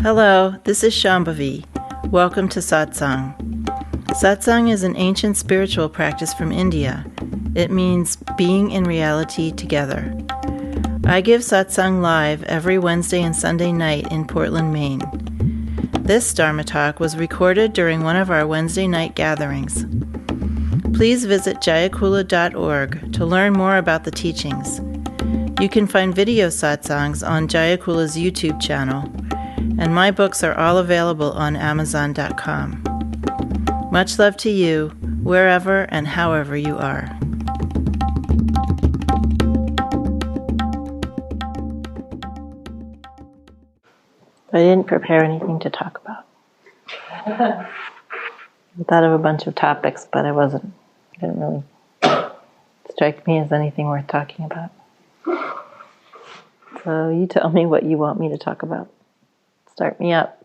Hello, this is Shambhavi. Welcome to Satsang. Satsang is an ancient spiritual practice from India. It means being in reality together. I give Satsang live every Wednesday and Sunday night in Portland, Maine. This Dharma talk was recorded during one of our Wednesday night gatherings. Please visit jayakula.org to learn more about the teachings. You can find video satsangs on Jayakula's YouTube channel, and my books are all available on Amazon.com. Much love to you, wherever and however you are. I didn't prepare anything to talk about. I thought of a bunch of topics, but it didn't really strike me as anything worth talking about. So you tell me what you want me to talk about. Start me up.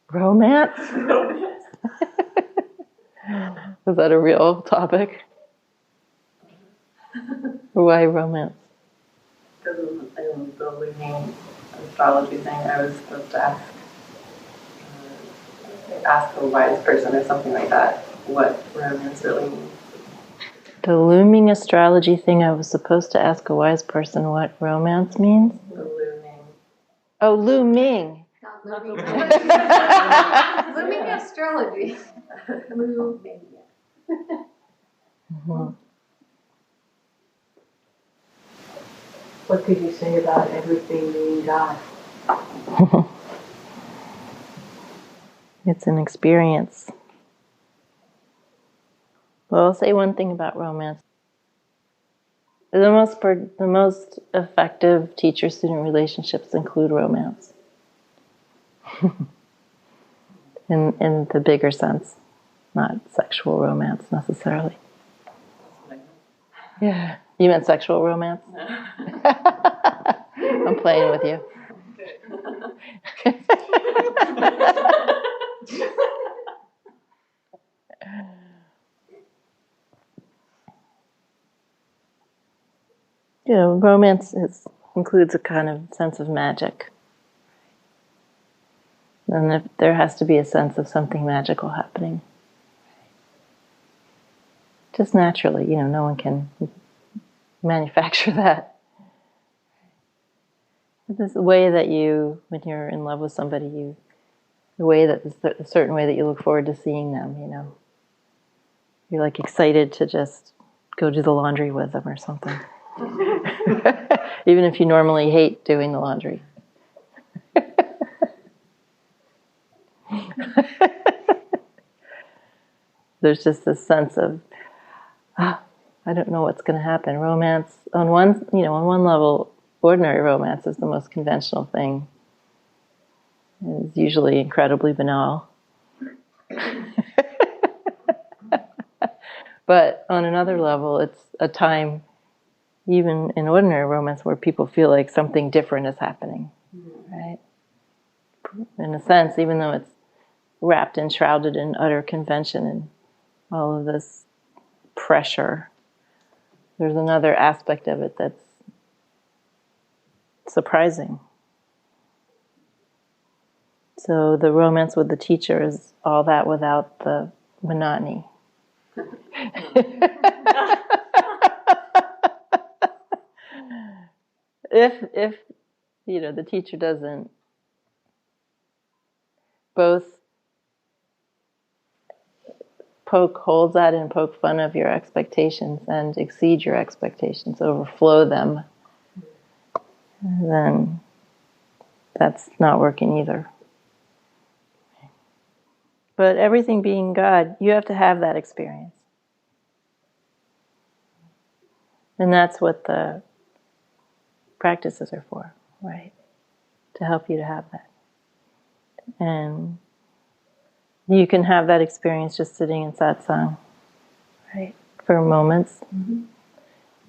Romance? Is that a real topic? Why romance? Because in the living astrology thing, I was supposed to ask a wise person or something like that what romance really means. The looming astrology thing, I was supposed to ask a wise person what romance means? The looming. Oh, looming. Not looming. Looming astrology. Looming. Mm-hmm. What could you say about everything being God? It's an experience. Well, I'll say one thing about romance. The most effective teacher-student relationships include romance. in the bigger sense, not sexual romance necessarily. Yeah. You meant sexual romance? I'm playing with you. Romance includes a kind of sense of magic. And if there has to be a sense of something magical happening. Just naturally, no one can manufacture that. This way that when you're in love with somebody, a certain way that you look forward to seeing them, You're like excited to just go do the laundry with them or something. Even if you normally hate doing the laundry. There's just this sense of, I don't know what's going to happen. Romance, on one level, ordinary romance is the most conventional thing. It's usually incredibly banal. But on another level, it's a time, even in ordinary romance, where people feel like something different is happening, right? In a sense, even though it's wrapped and shrouded in utter convention and all of this pressure, there's another aspect of it that's surprising. So the romance with the teacher is all that without the monotony. If the teacher doesn't both poke holes at and poke fun of your expectations and exceed your expectations, overflow them, then that's not working either. But everything being God, you have to have that experience. And that's what the practices are for, right? To help you to have that. And you can have that experience just sitting in satsang, right? For moments. Mm-hmm.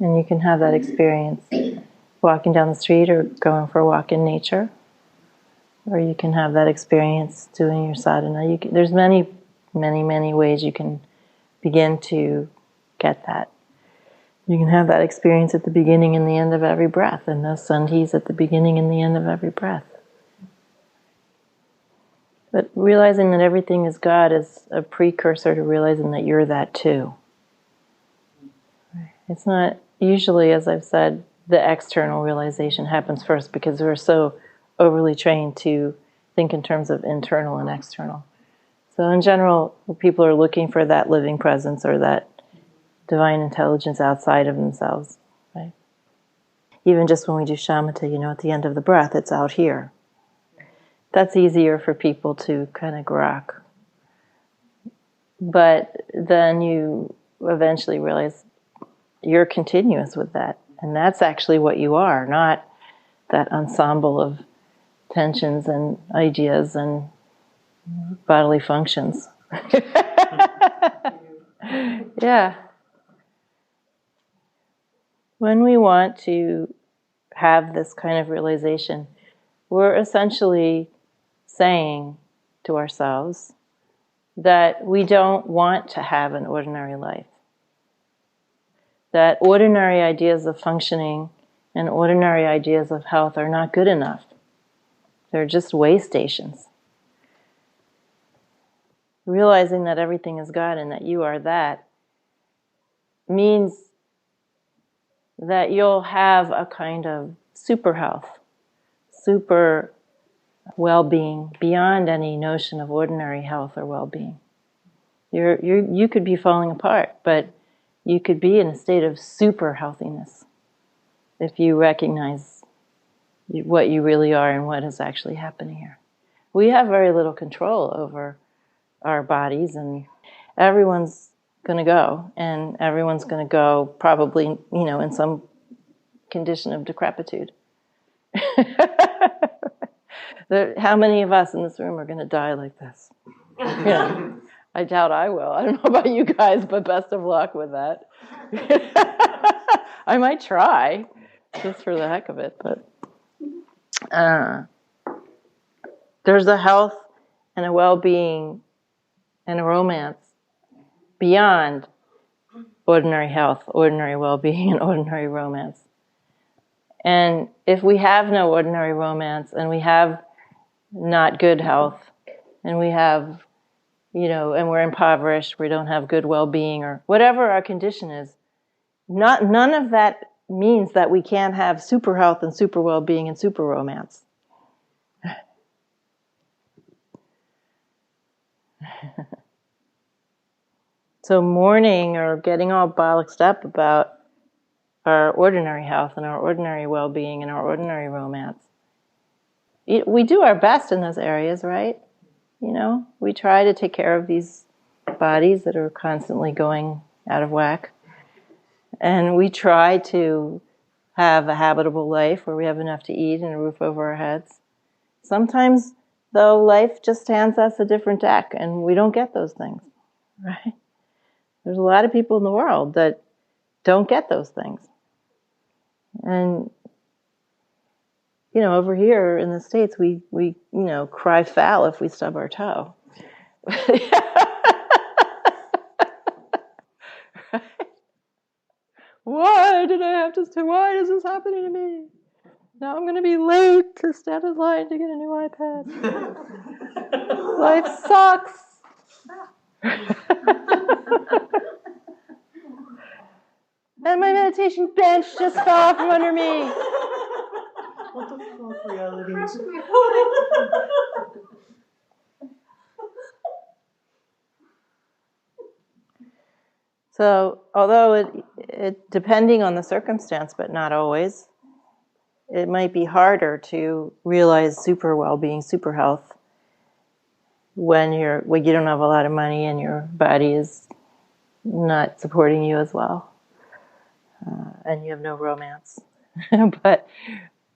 And you can have that experience walking down the street or going for a walk in nature. Or you can have that experience doing your sadhana. There's many, many, many ways you can begin to get that. You can have that experience at the beginning and the end of every breath, and those sandhis at the beginning and the end of every breath. But realizing that everything is God is a precursor to realizing that you're that too. It's not usually, as I've said, the external realization happens first because we're so overly trained to think in terms of internal and external. So in general, people are looking for that living presence or that divine intelligence outside of themselves, right? Even just when we do shamatha, at the end of the breath, it's out here. That's easier for people to kind of grok. But then you eventually realize you're continuous with that. And that's actually what you are, not that ensemble of tensions and ideas and bodily functions. Yeah. When we want to have this kind of realization, we're essentially saying to ourselves that we don't want to have an ordinary life. That ordinary ideas of functioning and ordinary ideas of health are not good enough. They're just way stations. Realizing that everything is God and that you are that means that you'll have a kind of super health, super well-being beyond any notion of ordinary health or well-being. You could be falling apart, but you could be in a state of super healthiness if you recognize what you really are and what is actually happening here. We have very little control over our bodies, and everyone's going to go, and everyone's going to go probably, in some condition of decrepitude. How many of us in this room are going to die like this? I doubt I will. I don't know about you guys, but best of luck with that. I might try, just for the heck of it, but there's a health and a well-being and a romance beyond ordinary health, ordinary well-being, and ordinary romance. And if we have no ordinary romance, and we have not good health, and we have, and we're impoverished, we don't have good well-being, or whatever our condition is, none of that means that we can't have super health and super well-being and super romance. So mourning or getting all bollocksed up about our ordinary health and our ordinary well-being and our ordinary romance. We do our best in those areas, right? We try to take care of these bodies that are constantly going out of whack. And we try to have a habitable life where we have enough to eat and a roof over our heads. Sometimes, though, life just hands us a different deck and we don't get those things, right? There's a lot of people in the world that don't get those things. And, over here in the States, we cry foul if we stub our toe. Why is this happening to me? Now I'm going to be late to stand in line to get a new iPad. Life sucks. And my meditation bench just fell out from under me. What the fuck, realities? So, although it depending on the circumstance, but not always, it might be harder to realize super well-being, super health when you don't have a lot of money and your body is not supporting you as well, and you have no romance. But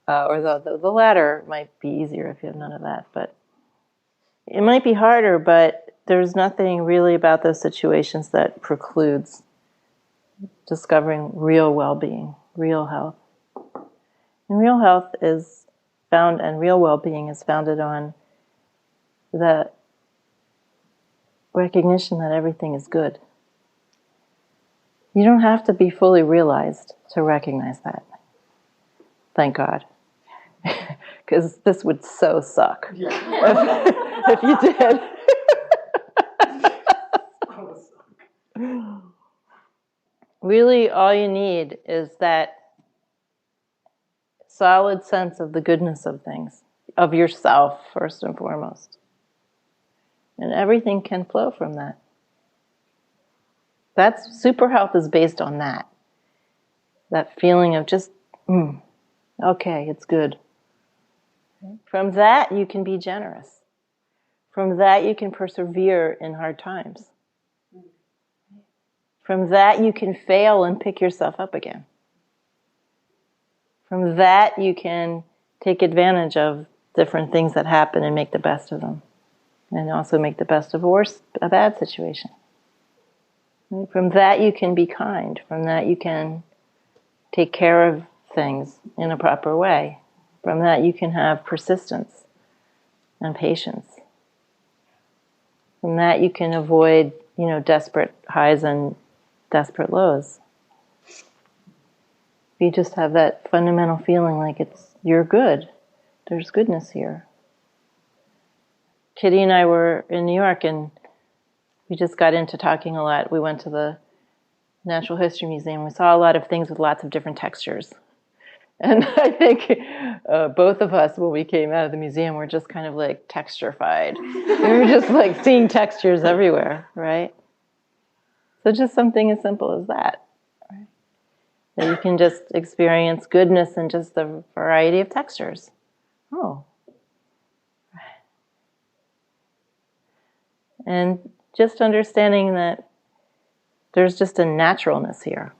or the latter might be easier if you have none of that. But it might be harder, but there's nothing really about those situations that precludes discovering real well-being, real health. And real health is found, and real well-being is founded on the recognition that everything is good. You don't have to be fully realized to recognize that. Thank God. Because this would so suck if you did. Really, all you need is that solid sense of the goodness of things, of yourself, first and foremost. And everything can flow from that. That's super health is based on that. That feeling of just, okay, it's good. From that, you can be generous. From that, you can persevere in hard times. From that, you can fail and pick yourself up again. From that, you can take advantage of different things that happen and make the best of them. And also make the best of a bad situation. From that, you can be kind. From that, you can take care of things in a proper way. From that, you can have persistence and patience. From that, you can avoid, desperate highs and desperate lows. You just have that fundamental feeling like you're good. There's goodness here. Kitty and I were in New York and we just got into talking a lot. We went to the Natural History Museum. We saw a lot of things with lots of different textures. And I think both of us, when we came out of the museum, were just kind of like texturified. We were just like seeing textures everywhere, right? So just something as simple as that. Right? That you can just experience goodness in just the variety of textures. Oh. And just understanding that there's just a naturalness here.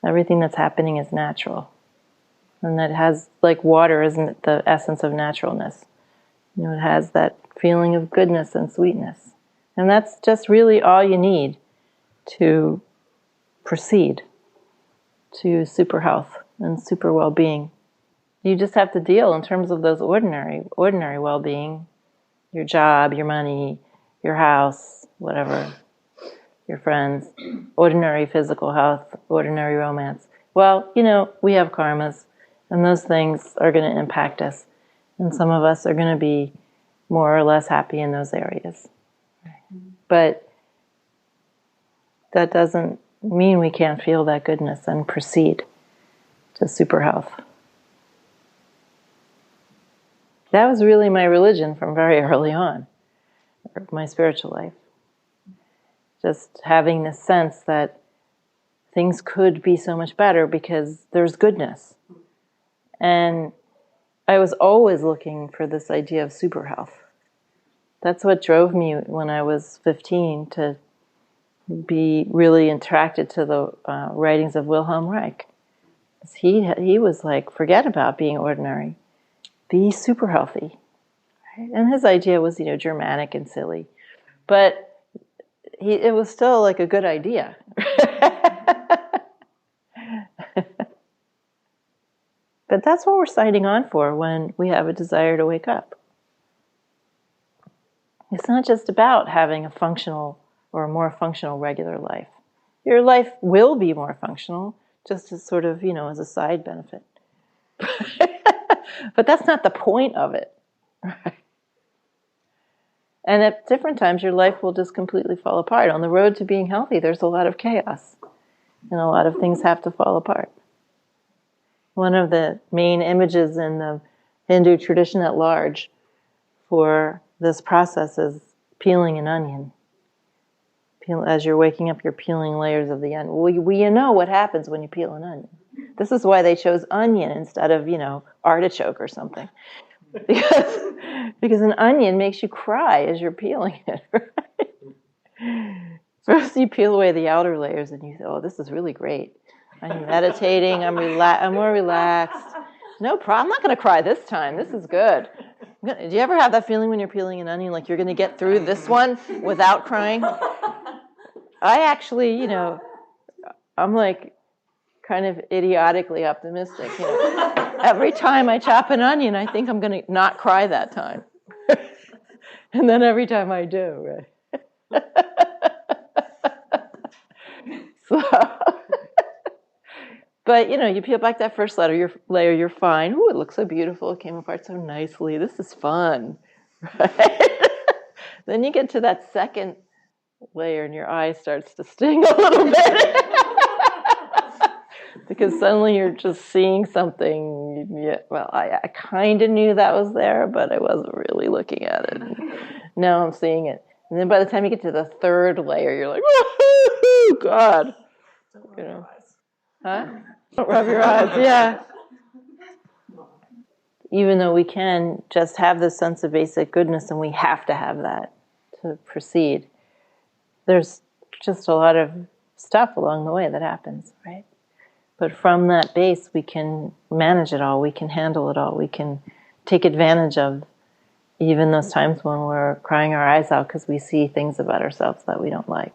Everything that's happening is natural. And that has, like water, isn't the essence of naturalness. It has that feeling of goodness and sweetness. And that's just really all you need to proceed to super health and super well-being. You just have to deal in terms of those ordinary well-being, your job, your money, your house, whatever, your friends, ordinary physical health, ordinary romance. Well, we have karmas, and those things are going to impact us. And some of us are going to be more or less happy in those areas. But that doesn't mean we can't feel that goodness and proceed to super health. That was really my religion from very early on, my spiritual life. Just having this sense that things could be so much better because there's goodness. And I was always looking for this idea of super health. That's what drove me when I was 15 to be really attracted to the writings of Wilhelm Reich. He was like, forget about being ordinary. Be super healthy. Right? And his idea was, Germanic and silly. But it was still like a good idea. But that's what we're signing on for when we have a desire to wake up. It's not just about having a functional or a more functional regular life. Your life will be more functional, just as sort of, as a side benefit. But that's not the point of it. Right? And at different times, your life will just completely fall apart. On the road to being healthy, there's a lot of chaos. And a lot of things have to fall apart. One of the main images in the Hindu tradition at large for this process is peeling an onion. As you're waking up, you're peeling layers of the onion. Well, you know what happens when you peel an onion. This is why they chose onion instead of, artichoke or something. Because an onion makes you cry as you're peeling it, right? First you peel away the outer layers and you say, oh, this is really great. I'm meditating, I'm more relaxed. No problem, I'm not going to cry this time. This is good. Do you ever have that feeling when you're peeling an onion, like you're going to get through this one without crying? I actually, I'm like kind of idiotically optimistic. Every time I chop an onion, I think I'm going to not cry that time. And then every time I do, right? But, you peel back that first layer, you're fine. Ooh, it looks so beautiful. It came apart so nicely. This is fun. Right? Then you get to that second layer and your eye starts to sting a little bit. Because suddenly you're just seeing something. Yeah, well, I kind of knew that was there, but I wasn't really looking at it. And now I'm seeing it. And then by the time you get to the third layer, you're like, woohoo, God. Huh? Don't rub your eyes, yeah. Even though we can just have this sense of basic goodness, and we have to have that to proceed, there's just a lot of stuff along the way that happens, right? But from that base, we can manage it all, we can handle it all, we can take advantage of even those times when we're crying our eyes out because we see things about ourselves that we don't like.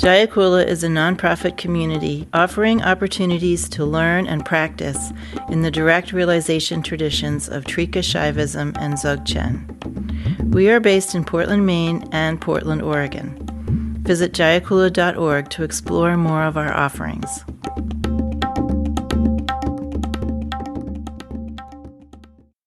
Jayakula is a nonprofit community offering opportunities to learn and practice in the direct realization traditions of Trika Shaivism and Dzogchen. We are based in Portland, Maine and Portland, Oregon. Visit jayakula.org to explore more of our offerings.